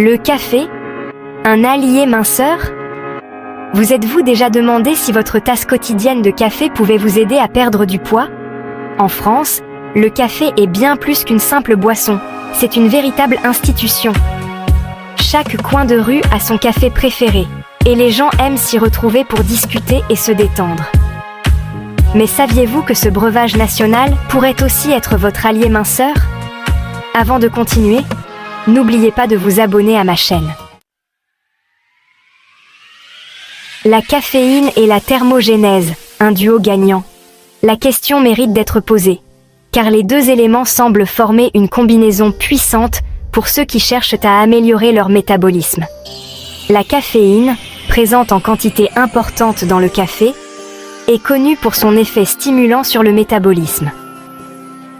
Le café, un allié minceur? Vous êtes-vous déjà demandé si votre tasse quotidienne de café pouvait vous aider à perdre du poids? En France, le café est bien plus qu'une simple boisson, c'est une véritable institution. Chaque coin de rue a son café préféré, et les gens aiment s'y retrouver pour discuter et se détendre. Mais saviez-vous que ce breuvage national pourrait aussi être votre allié minceur? Avant de continuer, n'oubliez pas de vous abonner à ma chaîne. La caféine et la thermogénèse, un duo gagnant. La question mérite d'être posée, car les deux éléments semblent former une combinaison puissante pour ceux qui cherchent à améliorer leur métabolisme. La caféine, présente en quantité importante dans le café, est connue pour son effet stimulant sur le métabolisme.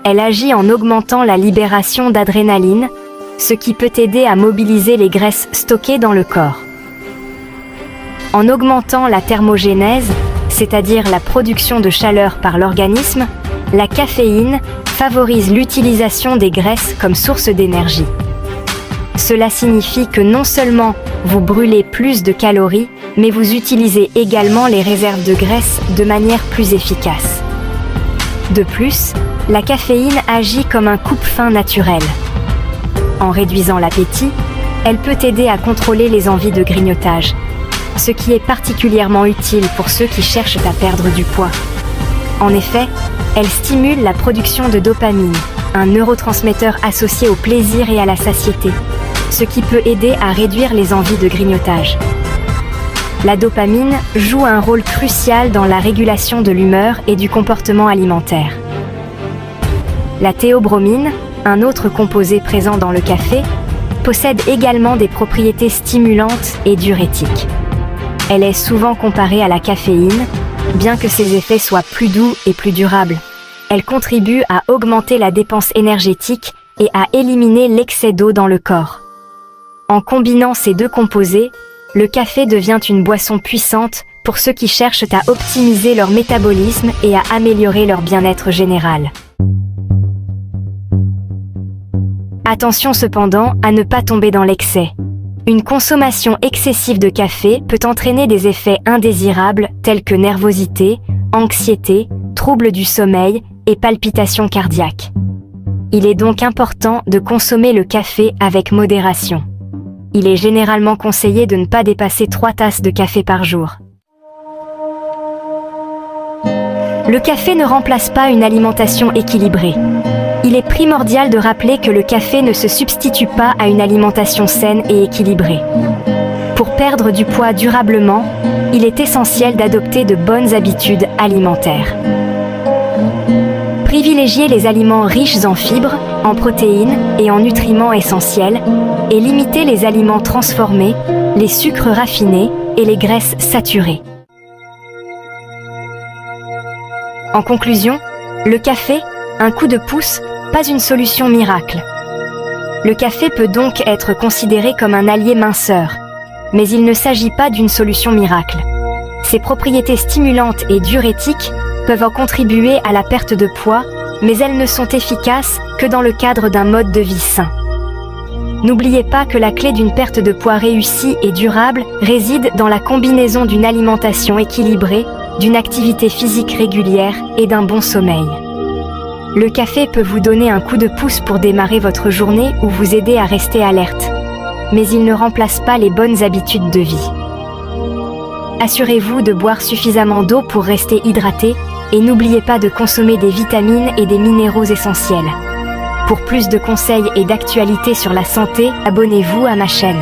Elle agit en augmentant la libération d'adrénaline, ce qui peut aider à mobiliser les graisses stockées dans le corps. En augmentant la thermogénèse, c'est-à-dire la production de chaleur par l'organisme, la caféine favorise l'utilisation des graisses comme source d'énergie. Cela signifie que non seulement vous brûlez plus de calories, mais vous utilisez également les réserves de graisse de manière plus efficace. De plus, la caféine agit comme un coupe-faim naturel. En réduisant l'appétit, elle peut aider à contrôler les envies de grignotage, ce qui est particulièrement utile pour ceux qui cherchent à perdre du poids. En effet, elle stimule la production de dopamine, un neurotransmetteur associé au plaisir et à la satiété, ce qui peut aider à réduire les envies de grignotage. La dopamine joue un rôle crucial dans la régulation de l'humeur et du comportement alimentaire. La théobromine, un autre composé présent dans le café, possède également des propriétés stimulantes et diurétiques. Elle est souvent comparée à la caféine, bien que ses effets soient plus doux et plus durables. Elle contribue à augmenter la dépense énergétique et à éliminer l'excès d'eau dans le corps. En combinant ces deux composés, le café devient une boisson puissante pour ceux qui cherchent à optimiser leur métabolisme et à améliorer leur bien-être général. Attention cependant à ne pas tomber dans l'excès. Une consommation excessive de café peut entraîner des effets indésirables tels que nervosité, anxiété, troubles du sommeil et palpitations cardiaques. Il est donc important de consommer le café avec modération. Il est généralement conseillé de ne pas dépasser 3 tasses de café par jour. Le café ne remplace pas une alimentation équilibrée. Il est primordial de rappeler que le café ne se substitue pas à une alimentation saine et équilibrée. Pour perdre du poids durablement, il est essentiel d'adopter de bonnes habitudes alimentaires. Privilégiez les aliments riches en fibres, en protéines et en nutriments essentiels, et limitez les aliments transformés, les sucres raffinés et les graisses saturées. En conclusion, le café, un coup de pouce, pas une solution miracle. Le café peut donc être considéré comme un allié minceur, mais il ne s'agit pas d'une solution miracle. Ses propriétés stimulantes et diurétiques peuvent en contribuer à la perte de poids, mais elles ne sont efficaces que dans le cadre d'un mode de vie sain. N'oubliez pas que la clé d'une perte de poids réussie et durable réside dans la combinaison d'une alimentation équilibrée, d'une activité physique régulière et d'un bon sommeil. Le café peut vous donner un coup de pouce pour démarrer votre journée ou vous aider à rester alerte, mais il ne remplace pas les bonnes habitudes de vie. Assurez-vous de boire suffisamment d'eau pour rester hydraté et n'oubliez pas de consommer des vitamines et des minéraux essentiels. Pour plus de conseils et d'actualités sur la santé, abonnez-vous à ma chaîne.